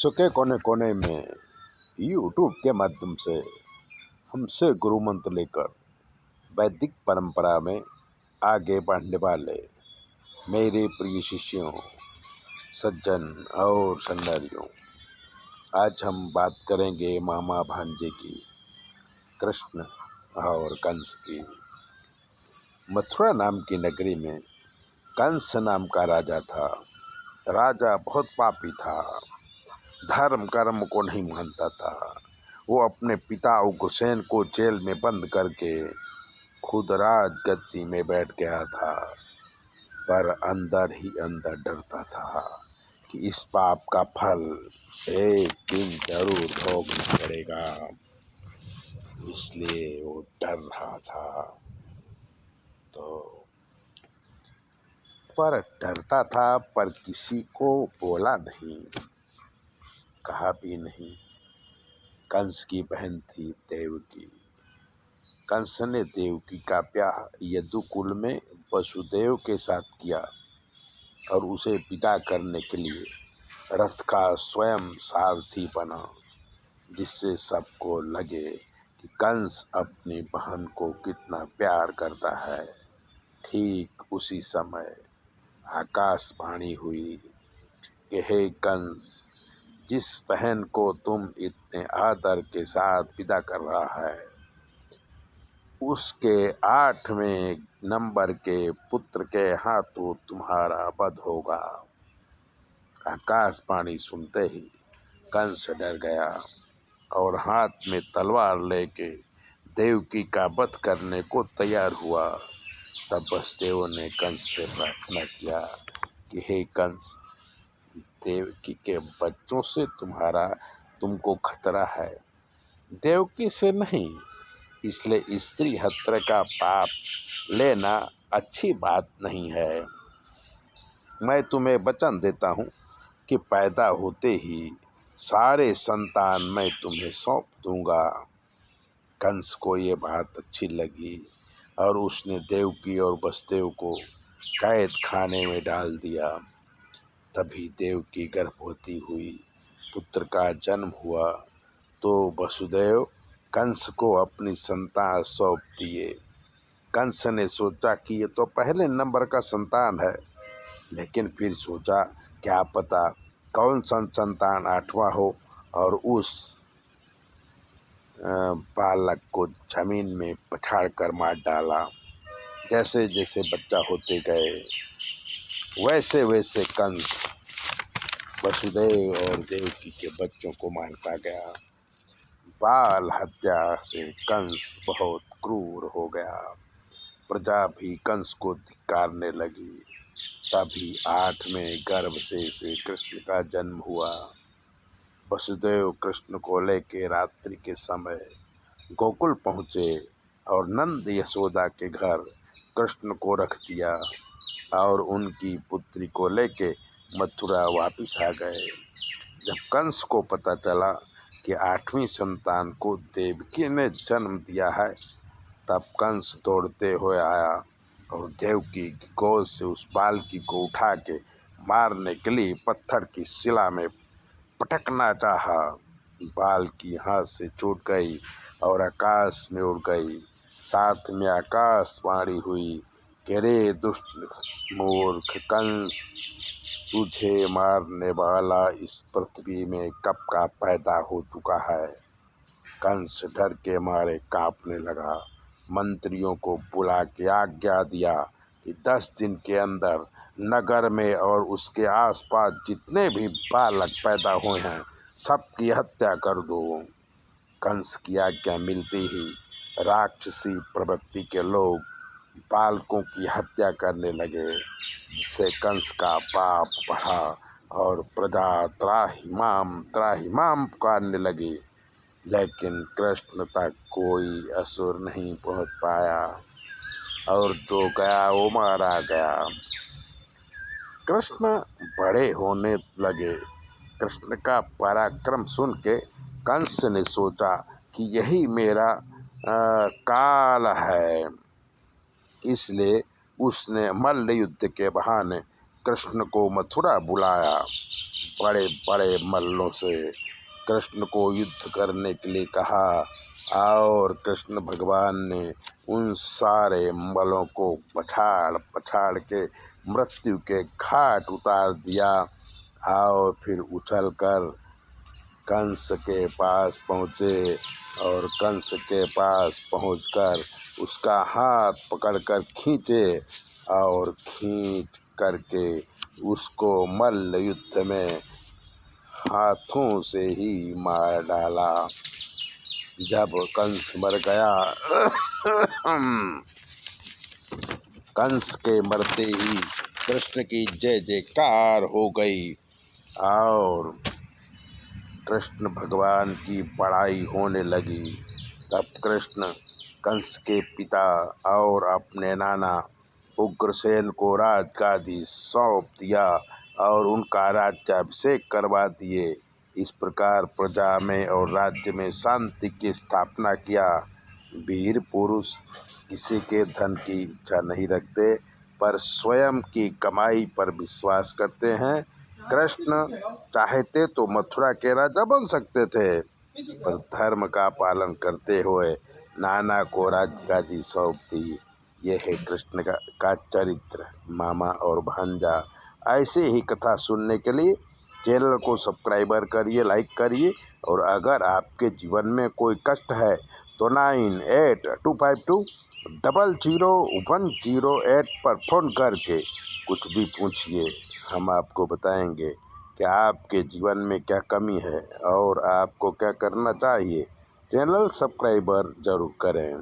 विश्व के कोने कोने में यूट्यूब के माध्यम से हमसे गुरु मंत्र लेकर वैदिक परंपरा में आगे बढ़ने वाले मेरे प्रिय शिष्यों, सज्जन और संडारियों, आज हम बात करेंगे मामा भांजे की, कृष्ण और कंस की। मथुरा नाम की नगरी में कंस नाम का राजा था। राजा बहुत पापी था, धर्म कर्म को नहीं मानता था। वो अपने पिता उग्रसेन को जेल में बंद करके खुद राजगद्दी में बैठ गया था, पर अंदर ही अंदर डरता था कि इस पाप का फल एक दिन जरूर भोगना पड़ेगा। इसलिए वो डर रहा था। पर डरता था, पर किसी को बोला नहीं, कहा भी नहीं। कंस की बहन थी देवकी। कंस ने देवकी का ब्याह यदुकुल में वसुदेव के साथ किया और उसे विदा करने के लिए रथ का स्वयं सारथी बना, जिससे सबको लगे कि कंस अपनी बहन को कितना प्यार करता है। ठीक उसी समय आकाशवाणी हुई कि हे कंस, जिस बहन को तुम इतने आदर के साथ विदा कर रहा है, उसके 8वें नंबर के पुत्र के हाथों तुम्हारा वध होगा। आकाशवाणी सुनते ही कंस डर गया और हाथ में तलवार लेके देवकी का वध करने को तैयार हुआ। तब वसुदेव ने कंस से प्रार्थना किया कि हे कंस, देवकी के बच्चों से तुमको खतरा है, देवकी से नहीं। इसलिए स्त्री हत्या का पाप लेना अच्छी बात नहीं है। मैं तुम्हें वचन देता हूँ कि पैदा होते ही सारे संतान मैं तुम्हें सौंप दूंगा। कंस को ये बात अच्छी लगी और उसने देवकी और वसुदेव को कैद खाने में डाल दिया। तभी देवकी गर्भवती हुई, पुत्र का जन्म हुआ तो वसुदेव कंस को अपनी संतान सौंप दिए। कंस ने सोचा कि ये तो पहले नंबर का संतान है, लेकिन फिर सोचा क्या पता कौन सा संतान 8वां हो, और उस बालक को जमीन में पछाड़ कर मार डाला। जैसे जैसे बच्चा होते गए वैसे वैसे कंस वसुदेव और देवकी के बच्चों को मारता गया। बाल हत्या से कंस बहुत क्रूर हो गया। प्रजा भी कंस को धिक्कारने लगी। तभी 8वें गर्भ से श्री कृष्ण का जन्म हुआ। वसुदेव कृष्ण को लेके रात्रि के समय गोकुल पहुँचे और नंद यशोदा के घर कृष्ण को रख दिया और उनकी पुत्री को लेके मथुरा वापिस आ गए। जब कंस को पता चला कि 8वीं संतान को देवकी ने जन्म दिया है, तब कंस दौड़ते हुए आया और देवकी की गोद से उस बालकी को उठा के मारने के लिए पत्थर की शिला में पटकना चाहा। बालकी हाथ से छूट गई और आकाश में उड़ गई। साथ में आकाशवाणी हुई कि रे दुष्ट मूर्ख कंस, तुझे मारने वाला इस पृथ्वी में कब का पैदा हो चुका है। कंस डर के मारे कांपने लगा। मंत्रियों को बुला के आज्ञा दिया कि 10 दिन के अंदर नगर में और उसके आसपास जितने भी बालक पैदा हुए हैं सबकी हत्या कर दो। कंस की आज्ञा मिलते ही राक्षसी प्रवृत्ति के लोग बालकों की हत्या करने लगे, जिससे कंस का पाप बढ़ा और प्रजा त्राहिमाम पुकारने लगी। लेकिन कृष्ण तक कोई असुर नहीं पहुंच पाया और जो गया वो मारा गया। कृष्ण बड़े होने लगे। कृष्ण का पराक्रम सुन के कंस ने सोचा कि यही मेरा काल है। इसलिए उसने मल्ल युद्ध के बहाने कृष्ण को मथुरा बुलाया। बड़े बड़े मल्लों से कृष्ण को युद्ध करने के लिए कहा और कृष्ण भगवान ने उन सारे मल्लों को पछाड़ पछाड़ के मृत्यु के घाट उतार दिया और फिर उछलकर कंस के पास पहुँचे और कंस के पास पहुंचकर उसका हाथ पकड़कर खींचे और खींच करके उसको मल्ल युद्ध में हाथों से ही मार डाला। जब कंस मर गया कंस के मरते ही कृष्ण की जय जयकार हो गई और कृष्ण भगवान की बड़ाई होने लगी। तब कृष्ण कंस के पिता और अपने नाना उग्रसेन को राजगादी सौंप दिया और उनका राज्याभिषेक करवा दिए। इस प्रकार प्रजा में और राज्य में शांति की स्थापना किया। वीर पुरुष किसी के धन की इच्छा नहीं रखते पर स्वयं की कमाई पर विश्वास करते हैं। कृष्ण चाहते तो मथुरा के राजा बन सकते थे पर धर्म का पालन करते हुए नाना को राजगादी सौंप दी। यह है कृष्ण का चरित्र। मामा और भांजा ऐसे ही कथा सुनने के लिए चैनल को सब्सक्राइबर करिए, लाइक करिए और अगर आपके जीवन में कोई कष्ट है तो 9822500108 पर फ़ोन करके कुछ भी पूछिए। हम आपको बताएंगे कि आपके जीवन में क्या कमी है और आपको क्या करना चाहिए। चैनल सब्सक्राइबर जरूर करें।